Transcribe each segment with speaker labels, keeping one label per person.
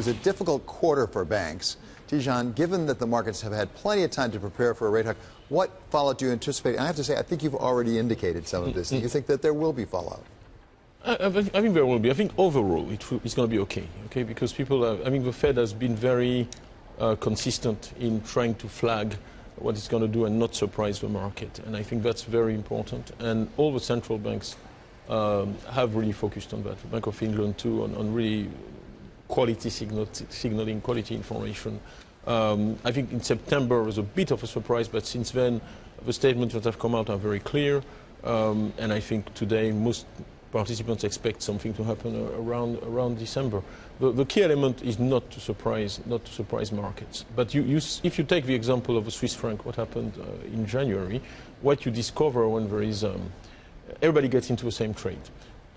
Speaker 1: was a difficult quarter for banks. Tidjane, given that the markets have had plenty of time to prepare for a rate hike, what fallout do you anticipate? And I have to say, I think you've already indicated some of this. Do you think that there will be fallout?
Speaker 2: I think there will be. I think overall it's going to be okay, because people have, I mean, the Fed has been very consistent in trying to flag what it's going to do and not surprise the market. And I think that's very important. And all the central banks have really focused on that. The Bank of England too, on really quality signaling, quality information. I think in September was a bit of a surprise, but since then the statements that have come out are very clear. And I think today most participants expect something to happen around December. The key element is not to surprise markets. But if you take the example of the Swiss franc, what happened in January, what you discover when there is everybody gets into the same trade.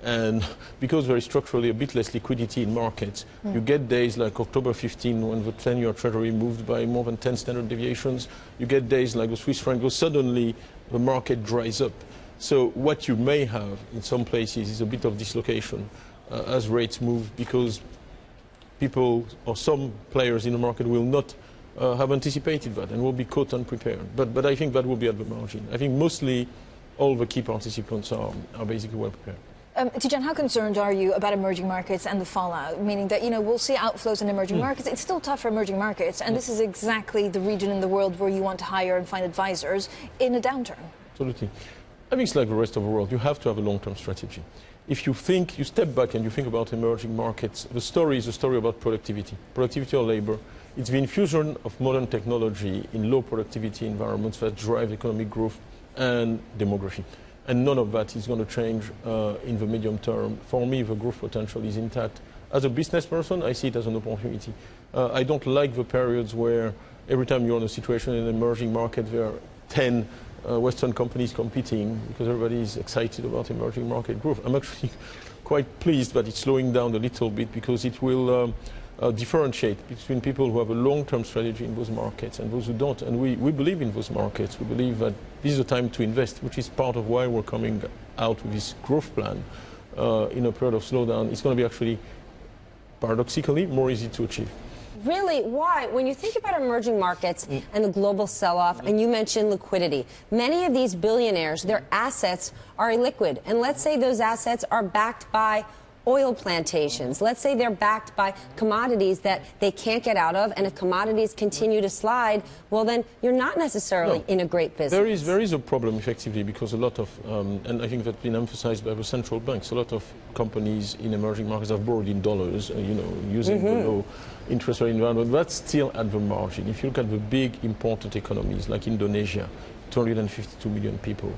Speaker 2: And because there is structurally a bit less liquidity in markets, you get days like October 15 when the 10-year Treasury moved by more than 10 standard deviations. You get days like the Swiss franc goes, suddenly the market dries up. So what you may have in some places is a bit of dislocation as rates move, because people or some players in the market will not have anticipated that and will be caught unprepared. But I think that will be at the margin. I think mostly all the key participants are basically well prepared.
Speaker 3: Tidjane, how concerned are you about emerging markets and the fallout? Meaning that, we'll see outflows in emerging markets. It's still tough for emerging markets, and this is exactly the region in the world where you want to hire and find advisors in a downturn.
Speaker 2: Absolutely. I think it's like the rest of the world. You have to have a long-term strategy. If you step back and you think about emerging markets, the story is a story about productivity of labor. It's the infusion of modern technology in low productivity environments that drive economic growth and demography. And none of that is going to change in the medium term. For me, the growth potential is intact. As a business person, I see it as an opportunity. I don't like the periods where every time you're in a situation in an emerging market, there are 10 Western companies competing, because everybody is excited about emerging market growth. I'm actually quite pleased that it's slowing down a little bit, because it will differentiate between people who have a long-term strategy in those markets and those who don't. And we believe in those markets. We believe that this is a time to invest, which is part of why we're coming out with this growth plan in a period of slowdown. It's going to be actually, paradoxically, more easy to achieve.
Speaker 4: Really? Why? When you think about emerging markets and the global sell-off, and you mentioned liquidity, many of these billionaires, their assets are illiquid. And let's say those assets are backed by oil plantations. Let's say they're backed by commodities that they can't get out of, and if commodities continue to slide, well, then you're not necessarily in a great business.
Speaker 2: There is a problem, effectively, because a lot of, and I think that's been emphasized by the central banks, a lot of companies in emerging markets have borrowed in dollars, using the low interest rate environment. That's still at the margin. If you look at the big, important economies like Indonesia, 252 million people,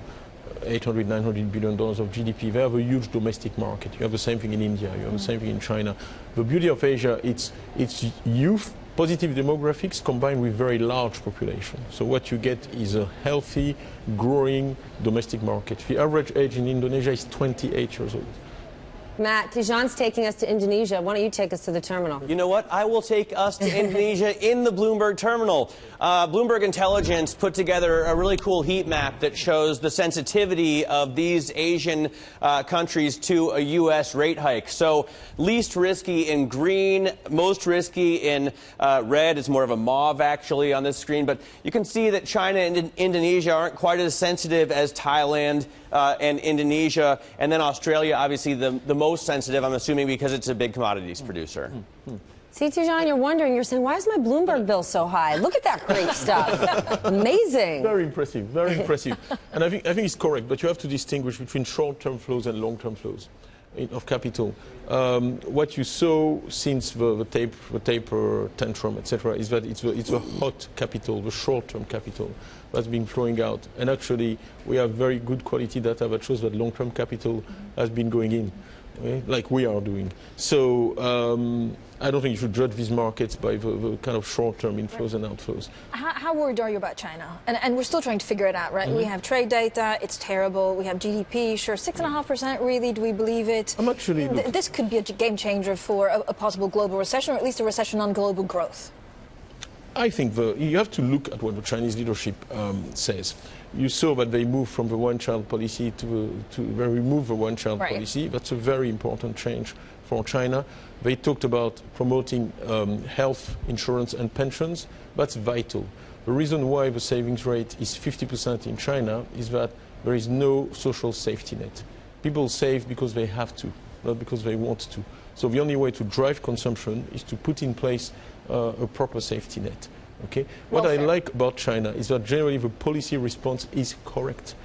Speaker 2: $800, $900 billion of GDP. They have a huge domestic market. You have the same thing in India. You have the same thing in China. The beauty of Asia, it's youth, positive demographics combined with very large population. So what you get is a healthy, growing domestic market. The average age in Indonesia is 28 years old.
Speaker 4: Matt, Tidjane's taking us to Indonesia. Why don't you take us to the terminal?
Speaker 5: You know what? I will take us to Indonesia in the Bloomberg terminal. Bloomberg Intelligence put together a really cool heat map that shows the sensitivity of these Asian countries to a U.S. rate hike. So least risky in green, most risky in red. It's more of a mauve, actually, on this screen. But you can see that China and Indonesia aren't quite as sensitive as Thailand and Indonesia. And then Australia, obviously, the most sensitive, I'm assuming, because it's a big commodities producer.
Speaker 4: See, Tidjane, you're wondering, you're saying, why is my Bloomberg bill so high? Look at that great stuff. Amazing.
Speaker 2: Very impressive, very impressive. And I think it's correct, but you have to distinguish between short-term flows and long-term flows of capital. What you saw since the taper tantrum, etc., is that it's the hot capital, the short-term capital that's been flowing out. And actually, we have very good quality data that shows that long-term capital has been going in, like we are doing. So I don't think you should judge these markets by the kind of short-term inflows and outflows.
Speaker 3: How worried are you about China? And we're still trying to figure it out, right? We have trade data, it's terrible. We have GDP, sure, 6.5%, really, do we believe it?
Speaker 2: I'm actually...
Speaker 3: This could be a game changer for a possible global recession, or at least a recession on global growth.
Speaker 2: I think you have to look at what the Chinese leadership says. You saw that they moved from the one-child policy to they removed the one-child policy. That's a very important change for China. They talked about promoting health insurance and pensions. That's vital. The reason why the savings rate is 50% in China is that there is no social safety net. People save because they have to, not because they want to. So the only way to drive consumption is to put in place a proper safety net. Okay? What I like about China is that generally the policy response is correct.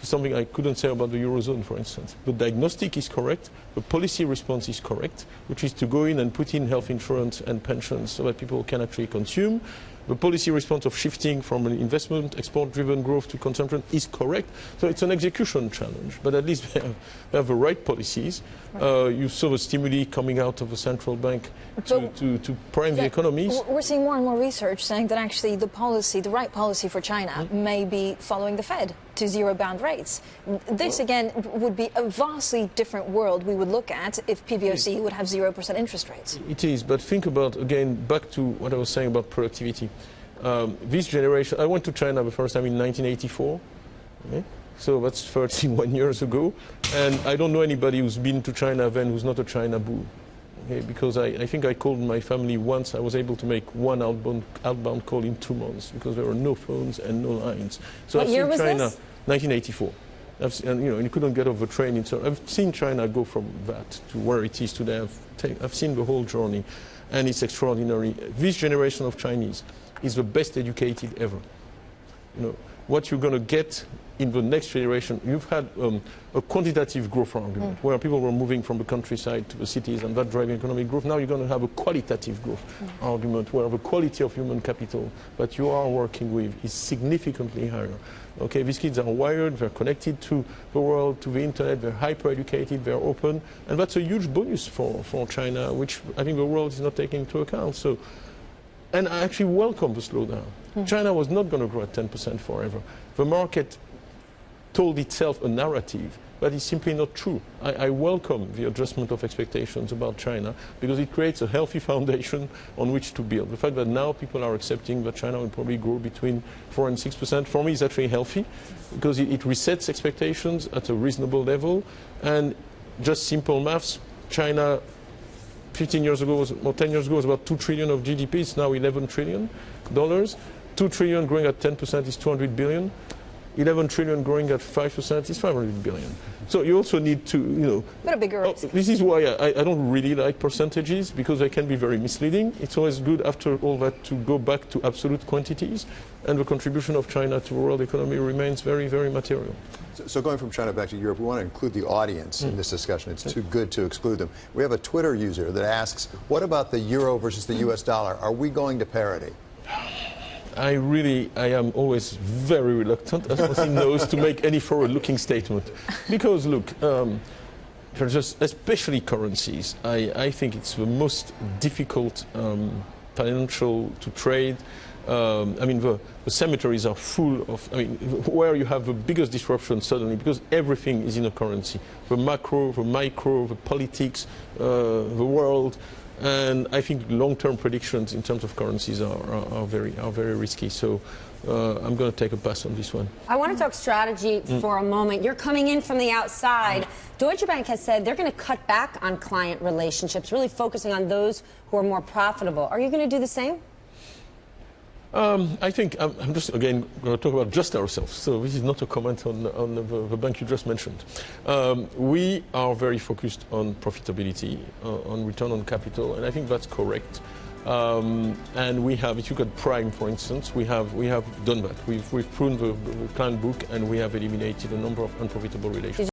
Speaker 2: Something I couldn't say about the Eurozone, for instance. The diagnostic is correct, the policy response is correct, which is to go in and put in health insurance and pensions so that people can actually consume. The policy response of shifting from an investment, export-driven growth to consumption is correct. So it's an execution challenge, but at least they have the right policies. You saw the stimuli coming out of the central bank to prime the economies.
Speaker 3: We're seeing more and more research saying that actually the right policy for China may be following the Fed to zero-bound rates. This, again, would be a vastly different world we would look at if PBOC would have 0% interest rates.
Speaker 2: It is, but think about, again, back to what I was saying about productivity. This generation, I went to China the first time in 1984, okay? So that's 31 years ago, and I don't know anybody who's been to China then who's not a China boo. Okay, because I think I called my family once. I was able to make one outbound call in 2 months because there were no phones and no lines. So
Speaker 4: What year was
Speaker 2: China,
Speaker 4: this?
Speaker 2: 1984. And you couldn't get off the train. So I've seen China go from that to where it is today. I've seen the whole journey, and it's extraordinary. This generation of Chinese is the best educated ever. You know, what you're going to get in the next generation, you've had a quantitative growth argument where people were moving from the countryside to the cities and that driving economic growth. Now you're going to have a qualitative growth argument where the quality of human capital that you are working with is significantly higher. Okay, these kids are wired, they're connected to the world, to the internet, they're hyper-educated, they're open, and that's a huge bonus for China, which I think the world is not taking into account. So, and I actually welcome the slowdown. China was not going to grow at 10% forever. The market told itself a narrative that is simply not true. I welcome the adjustment of expectations about China because it creates a healthy foundation on which to build. The fact that now people are accepting that China will probably grow between 4 and 6%, for me is actually healthy because it resets expectations at a reasonable level. And just simple maths, China 15 years ago, or 10 years ago, was about 2 trillion of GDP. It's now $11 trillion. 2 trillion growing at 10% is 200 billion. 11 trillion growing at 5% is 500 billion. So you also need to,
Speaker 3: But a bigger risk.
Speaker 2: This is why I don't really like percentages because they can be very misleading. It's always good after all that to go back to absolute quantities, and the contribution of China to the world economy remains very, very material.
Speaker 1: So going from China back to Europe, we want to include the audience in this discussion. It's too good to exclude them. We have a Twitter user that asks, what about the euro versus the US dollar? Are we going to parity?
Speaker 2: I am always very reluctant, as one knows, to make any forward-looking statement. Because, look, for just especially currencies, I think it's the most difficult financial to trade. I mean, the cemeteries are full of, where you have the biggest disruption suddenly, because everything is in a currency. The macro, the micro, the politics, the world. And I think long-term predictions in terms of currencies are very risky. So I'm going to take a pass on this one.
Speaker 4: I want to talk strategy for a moment. You're coming in from the outside. Deutsche Bank has said they're going to cut back on client relationships, really focusing on those who are more profitable. Are you going to do the same?
Speaker 2: I think I'm just, again, going to talk about just ourselves. So this is not a comment on the bank you just mentioned. We are very focused on profitability, on return on capital, and I think that's correct. And we have, if you look at Prime, for instance, we have done that. We've pruned the client book, and we have eliminated a number of unprofitable relationships.